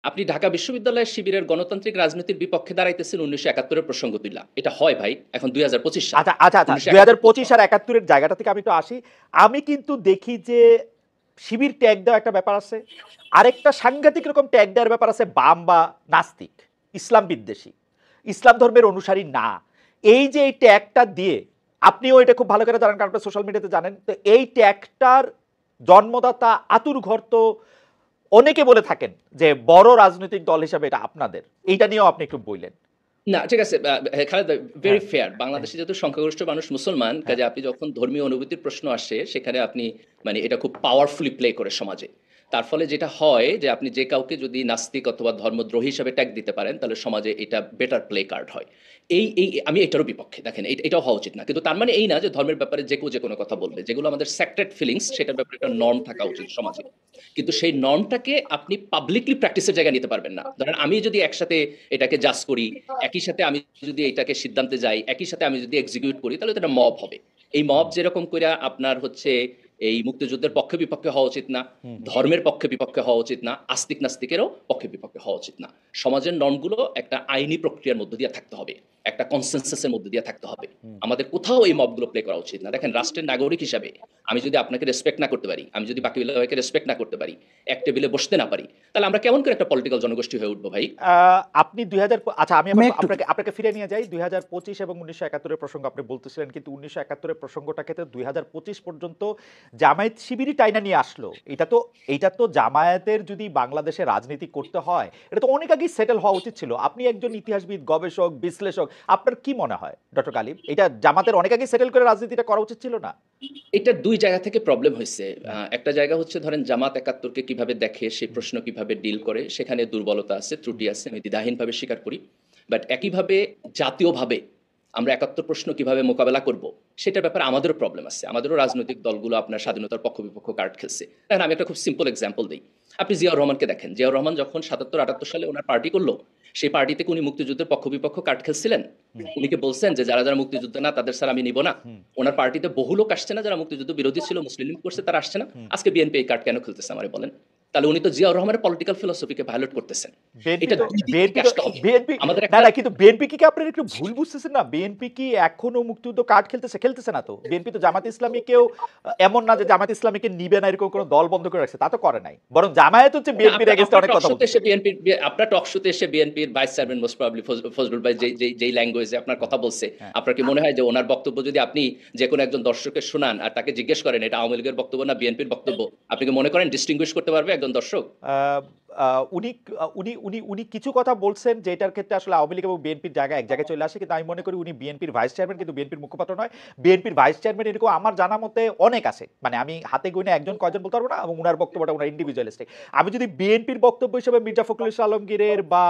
আপনি ঢাকা বিশ্ববিদ্যালয়ের শিবিরের গণতান্ত্রিক রাজনীতির বিপক্ষে দাঁড়াইতেছেন 1971-এর প্রসঙ্গ তুইলা। এটা হয় ভাই, এখন 2025 সাল। আচ্ছা আচ্ছা আচ্ছা, 1971 2025 আর 71-এর জায়গাটা থেকে আমি তো আসি। আমি কিন্তু দেখি যে শিবির ট্যাগ দেওয়া একটা ব্যাপার আছে, আরেকটা সাংঘাতিক রকম ট্যাগ দেওয়ার ব্যাপার আছে বাম বা নাস্তিক, ইসলাম বিদ্বেষী, ইসলাম ধর্মের অনুসারী না। এই যে এই ট্যাগটা দিয়ে, আপনিও এটা খুব ভালো করে জানেন কারণ আপনি সোশ্যাল মিডিয়াতে জানেন, তো এই ট্যাগটার জন্মদাতা আতুর ঘর তো অনেকে বলে থাকেন যে বড় রাজনৈতিক দল হিসাবে এটা আপনাদের, এইটা নিয়েও আপনি একটু বললেন। না ঠিক আছে, খালেদ ভেরি হ্যাঁ ফেয়ার। হ্যাঁ বাংলাদেশে যেহেতু সংখ্যাগরিষ্ঠ মানুষ মুসলমান, হ্যাঁ কাজে আপনি যখন ধর্মীয় অনুভূতির প্রশ্ন আসে সেখানে আপনি মানে এটা খুব পাওয়ারফুলি প্লে করে সমাজে। তার ফলে যেটা হয় যে আপনি যে কাউকে যদি নাস্তিক অথবা ধর্মদ্রোহী হিসাবে ট্যাগ দিতে পারেন তাহলে সমাজে এটা বেটার প্লে কার্ড হয়। এই আমি এটারও বিপক্ষে, দেখেন এটাও হওয়া উচিত না, কিন্তু তার মানে এই না যে ধর্মের ব্যাপারে যে কেউ যে কোনো কথা বলবে। যেগুলো আমাদের স্যাক্রেড ফিলিংস সেটার ব্যাপারে একটা নর্ম থাকা উচিত সমাজে, কিন্তু সেই নর্মটাকে আপনি পাবলিকলি প্র্যাকটিসের জায়গায় নিতে পারবেন না। ধরেন আমি যদি একসাথে এটাকে জাজ করি, একই সাথে আমি যদি এটাকে সিদ্ধান্তে যাই, একই সাথে আমি যদি এক্সিকিউট করি, তাহলে তো এটা মব হবে। এই মব যেরকম করে আপনার হচ্ছে এই মুক্তিযুদ্ধের পক্ষে বিপক্ষে হওয়া উচিত না, ধর্মের পক্ষে বিপক্ষে হওয়া উচিত না, আস্তিক নাস্তিকেরও পক্ষে বিপক্ষে হওয়া উচিত না। সমাজের নর্মগুলো একটা আইনি প্রক্রিয়ার মধ্য দিয়ে থাকতে হবে, একটা কনসেনসাসের মধ্যে দিয়ে থাকতে হবে। আমাদের কোথাও এই মবগুলো প্লে করা উচিত না। দেখেন, রাষ্ট্রের নাগরিক হিসাবে আমি যদি আপনাকে রেসপেক্ট না করতে পারি, আমি যদি বাকি বিভাগকে রেসপেক্ট না করতে পারি, এক টেবিলে বসতে না পারি, তাহলে আমরা কেমন করে একটা পলিটিক্যাল জনগোষ্ঠী হয়ে উঠবো ভাই? আপনি 2000, আচ্ছা আমি আমি আবার একটু আপনাকে আপনাকে ফিরে নিয়ে যাই। 2025 এবং 1971-এর প্রসঙ্গ আপনি বলতেছিলেন, কিন্তু 1971-এর প্রসঙ্গটাকে তো 2025 পর্যন্ত জামায়াত শিবিরই টাইনা নিয়ে আসলো। এটা তো জামায়াতের যদি বাংলাদেশে রাজনীতি করতে হয়, এটা তো অনেক আগেই সেটেল হওয়া উচিত ছিল। আপনি একজন ইতিহাসবিদ, গবেষক, বিশ্লেষক, আপনার কি মনে হয় ডক্টর গালিব, এটা জামাতের অনেক আগেই সেটেল করে রাজনীতিটা করা উচিত ছিল না? এটা দুই জায়গা থেকে প্রবলেম হয়েছে। একটা জায়গা হচ্ছে ধরেন জামাত 71-কে কিভাবে দেখে, সেই প্রশ্ন কিভাবে ডিল করে, সেখানে দুর্বলতা আছে, ত্রুটি আছে, আমি দ্বিধাহীনভাবে স্বীকার করি। বাট একইভাবে জাতীয়ভাবে আমরা 71 প্রশ্ন কিভাবে মোকাবেলা করব, সেটার ব্যাপারে আমাদেরও প্রবলেম আছে। আমাদেরও রাজনৈতিক দলগুলো আপনার স্বাধীনতার পক্ষ বিপক্ষ কার্ড খেলছে। দেখেন, আমি একটা খুব সিম্পল এক্সাম্পল দিই। আপনি জিয়াউর রহমানকে দেখেন, জিয়াউর রহমান যখন 77-78 সালে ওনার পার্টি করলো, সেই পার্টিতে উনি মুক্তিযুদ্ধের পক্ষ বিপক্ষ কার্ড খেলছিলেন? উনি কি বলছেন যে যারা যারা মুক্তিযুদ্ধ না তাদের স্যার আমি নিব না? ওনার পার্টিতে বহু লোক আসছে না যারা মুক্তিযুদ্ধ বিরোধী ছিল, মুসলিম লীগ করছে, তারা আসছে না? আজকে বিএনপি এই কার্ড কেন খেলতেছে আমারে বলেন? তাহলে উনি তো জিয়াউর রহমানের পলিটিক্যাল ফিলোসফিকে ভায়োলেট করতেছেন। বিএনপি এটা তো দুই দিক থেকে বিএনপি তো আসতে হবে। বিএনপি আমাদের না একটা না, কিন্তু বিএনপি কি আপনারা একটু ভুল বুঝতেছেন না? বিএনপি কি এখনো মুক্তিযুদ্ধ কার্ড খেলতেছে না তো। বিএনপি তো জামাত ইসলামীকেও এমন না যে জামাত ইসলামীকে নিবে না এরকম কোনো দল বন্ধ করে রাখছে, তা তো করে নাই। বরং জামায়াত হচ্ছে বিএনপির এগেইনস্টে অনেক কথা বলছে। আপনার টক শোতে এসে বিএনপির vice chairman most probably Fazlul ভাই যেই ল্যাঙ্গুয়েজে আপনার কথা বলছে, হ্যাঁ। আপনার কি মনে হয় যে ওনার বক্তব্য যদি আপনি যে কোনো একজন দর্শকের শোনান আর তাকে জিজ্ঞেস করেন এটা আওয়ামী লীগের বক্তব্য না বিএনপির বক্তব্য, আপনি কি মনে করেন ডিস্টিংগুইশ করতে পারবে একজন দর্শক? আহ, উনি উনি উনি উনি কিছু কথা বলছেন যে এটার ক্ষেত্রে আসলে আওয়ামী লীগ এবং বিএনপির জায়গা এক জায়গায় চলে আসে, কিন্তু আমি মনে করি উনি বিএনপির ভাইস চেয়ারম্যান, কিন্তু বিএনপির মুখপাত্র নয়। বিএনপির ভাইস চেয়ারম্যান এরকম আমার জানা মতে অনেক আছে, মানে আমি হাতে গুনে একজন কয়জন বলতে পারবো না, এবং উনার বক্তব্যটা উনার ইন্ডিভিজুয়ালিস্টিক। আমি যদি বিএনপির বক্তব্য হিসেবে মির্জা ফখরুল ইসলাম আলমগীরের বা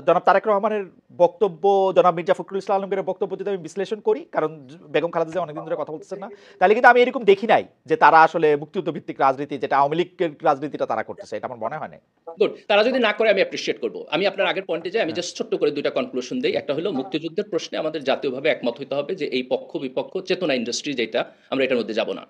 জনাব তারেক রহমানের বক্তব্য, জনাব মির্জা ফখরুল ইসলাম আলমগীরের বক্তব্য যদি আমি বিশ্লেষণ করি, কারণ বেগম খালেদা জিয়া অনেকদিন ধরে কথা বলতেছেন না, তাহলে কিন্তু আমি এরকম দেখি নাই যে তারা আসলে মুক্তিযুদ্ধ ভিত্তিক রাজনীতি, যেটা আওয়ামী লীগের রাজনীতিটা তারা করতেছে, এটা আমার মনে হয় না। গুড, তারা যদি না করে আমি অ্যাপ্রিশিয়েট করব। আমি আপনার আগের পয়েন্টে যাই, আমি জাস্ট ছোট্ট করে দুইটা কনক্লুশন দেই। একটা হলো মুক্তিযুদ্ধের প্রশ্নে আমাদের জাতীয়ভাবে একমত হইতে হবে যে এই পক্ষ বিপক্ষ চেতনা ইন্ডাস্ট্রি যেটা, আমরা এটার মধ্যে যাব না।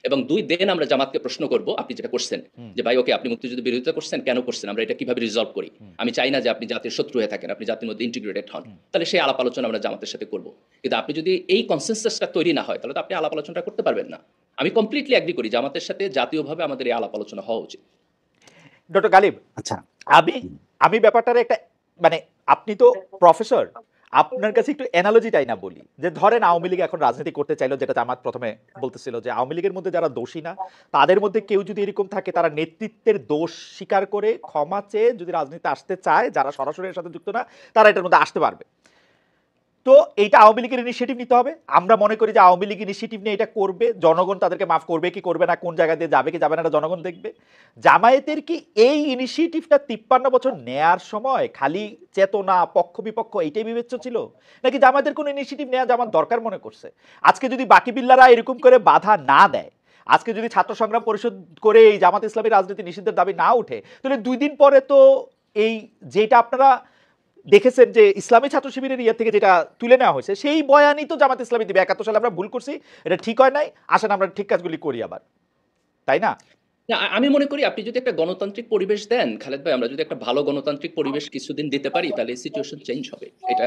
এবং দুই, দেন আমরা জামাতকে প্রশ্ন করব, আপনি যেটা করছেন যে ভাই ওকে আপনি মুক্তিযুদ্ধ বিরোধিতা করছেন, কেন করছেন, আমরা এটা কিভাবে রিজলভ করি। আমি চাই না যে আপনি জাতির শত্রু হয়ে থাকেন, আপনি জাতির মধ্যে ইন্টিগ্রেটেড হন। তাহলে সেই আলাপ আলোচনা আমরা জামাতের সাথে করব। কিন্তু আপনি যদি এই কনসেনসাসটা তৈরি না হয়, তাহলে তো আপনি আলাপ আলোচনাটা করতে পারবেন না। আমি কমপ্লিটলি এগ্রি করি, জামাতের সাথে জাতীয়ভাবে আমাদের এই আলাপ আলোচনা হওয়া উচিত। ডক্টর গালিব, আচ্ছা আমি আমি ব্যাপারটার একটা, মানে আপনি তো প্রফেসর, আপনার কাছে একটু অ্যানালজিটাই না বলি, যে ধরেন আওয়ামী লীগ এখন রাজনীতি করতে চাইলো, যেটা জামাত প্রথমে বলতেছিল যে আওয়ামী লীগের মধ্যে যারা দোষী না, তাদের মধ্যে কেউ যদি এরকম থাকে তারা নেতৃত্বের দোষ স্বীকার করে ক্ষমা চেয়ে যদি রাজনীতিতে আসতে চায়, যারা সরাসরি এর সাথে যুক্ত না, তারা এটার মধ্যে আসতে পারবে। তো এইটা আওয়ামী লীগের ইনিশিয়েটিভ নিতে হবে। আমরা মনে করি যে আওয়ামী লীগ ইনিশিয়েটিভ নিয়ে এটা করবে, জনগণ তাদেরকে মাফ করবে কি করবে না, কোন জায়গা দিয়ে যাবে কি যাবে না, এটা জনগণ দেখবে। জামায়াতের কি এই ইনিশিয়েটিভটা 53 বছর নেয়ার সময় খালি চেতনা পক্ষ বিপক্ষ এইটাই বিবেচ্য ছিল, নাকি জামায়াতের কোন ইনিশিয়েটিভ নেওয়া জামাত দরকার মনে করছে? আজকে যদি বাকি বিল্লারা এরকম করে বাধা না দেয়, আজকে যদি ছাত্র সংগ্রাম পরিষদ করে এই জামাত ইসলামী রাজনীতি নিষিদ্ধের দাবি না উঠে, তাহলে 2 দিন পরে তো এই যেটা আপনারা দেখেছেন যে ইসলামী ছাত্র শিবিরের ইয়ে থেকে যেটা তুলে নেওয়া হয়েছে, সেই বয়ানই তো জামাত ইসলামী দিবে 71 সালে আমরা ভুল করছি, এটা ঠিক হয় নাই, আসেন আমরা ঠিক কাজগুলি করি আবার, তাই না? না, আমি মনে করি আপনি যদি একটা গণতান্ত্রিক পরিবেশ দেন, খালেদ ভাই, আমরা যদি একটা ভালো গণতান্ত্রিক পরিবেশ কিছুদিন দিতে পারি, তাহলে সিচুয়েশন চেঞ্জ হবে।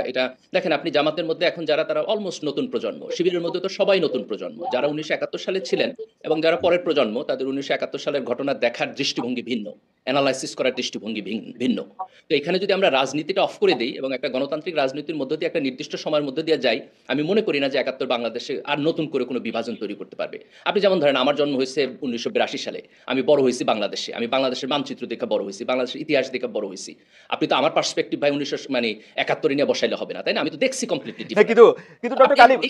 এটা দেখেন, আপনি জামাতের মধ্যে এখন যারা, তারা অলমোস্ট নতুন প্রজন্ম। শিবিরের মধ্যে তো সবাই নতুন প্রজন্ম। যারা 1971 সালে ছিলেন এবং যারা পরের প্রজন্ম, তাদের 1971 সালের ঘটনা দেখার দৃষ্টিভঙ্গি ভিন্ন, অ্যানালাইসিস করার দৃষ্টিভঙ্গি ভিন্ন। তো এখানে যদি আমরা রাজনীতিটা অফ করে দিই এবং একটা গণতান্ত্রিক রাজনীতির মধ্য দিয়ে একটা নির্দিষ্ট সময়ের মধ্যে দিয়ে যাই, আমি মনে করি না যে 71 বাংলাদেশে আর নতুন করে কোনো বিভাজন তৈরি করতে পারবে। আপনি যেমন ধরেন, আমার জন্ম হয়েছে 1982 সালে, আমি বড় হয়েছি বাংলাদেশে, আমি বাংলাদেশের মানচিত্র দেখে বড় হয়েছি, বাংলাদেশের ইতিহাস দেখে বড় হয়েছি। আপনি তো আমার পার্সপেক্টিভ ভাই 1971 নিয়ে বসাইলে হবে না, তাই না? আমি তো দেখছি কমপ্লিটলি হ্যাঁ, ডিফারেন্ট। কিন্তু কিন্তু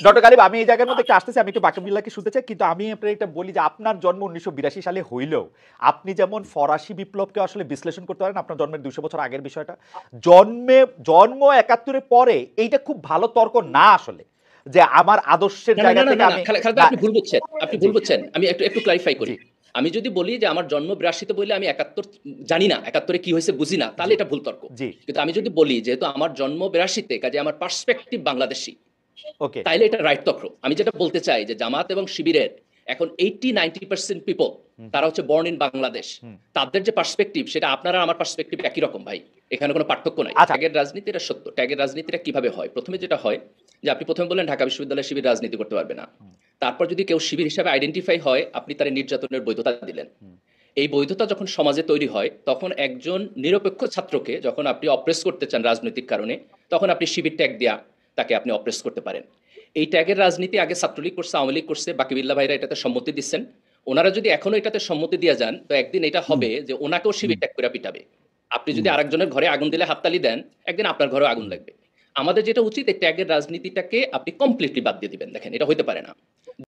ডক্টর কালিম আমি এই জায়গার মধ্যে একটু আসতেছি, আমি একটু বাকিবুল্লাহকে শুনতে চাই, কিন্তু আমি আপনার একটা বলি যে আপনার জন্ম 1982 সালে হইলেও আপনি যেমন ফরাসি বিপ্লবকে আসলে বিশ্লেষণ করতে পারেন, আপনার জন্মের 200 বছর আগের বিষয়টা, জন্ম 71 পরে এইটা খুব ভালো তর্ক না আসলে, যে আমার আদর্শের না না জায়গা না না থেকে না, আমি খালেদ ভাই, না। আপনি ভুল বুঝছেন, আপনি জি ভুল বুঝছেন। আমি একটু ক্লারিফাই করি। জি আমি যদি বলি যে আমার জন্ম 82-তে বললে আমি 71 জানি না, 71-এ কি হয়েছে বুঝি না, তাহলে জি এটা ভুল তর্ক। জি কিন্তু আমি যদি বলি যেহেতু আমার জন্ম 82-তে, কাজে আমার পার্সপেক্টিভ বাংলাদেশী, ওকে তাইলে এটা রাইট তক্র। আমি যেটা বলতে চাই যে জামাত এবং শিবিরের এখন 80-90% পিপল, হুম তারা হচ্ছে বর্ন ইন বাংলাদেশ। হুম তাদের যে পার্সপেক্টিভ, সেটা আপনারা আমার পার্সপেক্টিভ একই রকম ভাই। এখানে কোনো পার্থক্য নাই। আচ্ছা ট্যাগের রাজনীতি, এটা সত্য। ট্যাগের রাজনীতিটা কিভাবে হয়? প্রথমে যেটা হয় যে আপনি প্রথমে বললেন ঢাকা বিশ্ববিদ্যালয়ে শিবির রাজনীতি করতে পারবে না। হুম তারপর যদি কেউ শিবির হিসাবে আইডেন্টিফাই হয়, আপনি তার নির্যাতনের বৈধতা দিলেন। হুম এই বৈধতা যখন সমাজে তৈরি হয়, তখন একজন নিরপেক্ষ ছাত্রকে যখন আপনি অপ্রেস করতে চান রাজনৈতিক কারণে, তখন আপনি শিবির ট্যাগ দিয়া তাকে আপনি অপ্রেস করতে পারেন। এই ট্যাগের রাজনীতি আগে ছাত্রলীগ করছে, আওয়ামী লীগ করছে, বাকিবিল্লাহ ভাইরা এটাতে সম্মতি দিচ্ছেন। ওনারা যদি এখনো এটাতে সম্মতি দিয়ে যান, তো একদিন এটা হবে যে ওনাকেও শিবির ট্যাগ করে পিটাবে। আপনি যদি আরেকজনের ঘরে আগুন দিলে হাততালি দেন, একদিন আপনার ঘরেও আগুন লাগবে। আমাদের যেটা উচিত, এই ট্যাগের রাজনীতিটাকে আপনি কমপ্লিটলি বাদ দিয়ে দিবেন। দেখেন, এটা হইতে পারে না।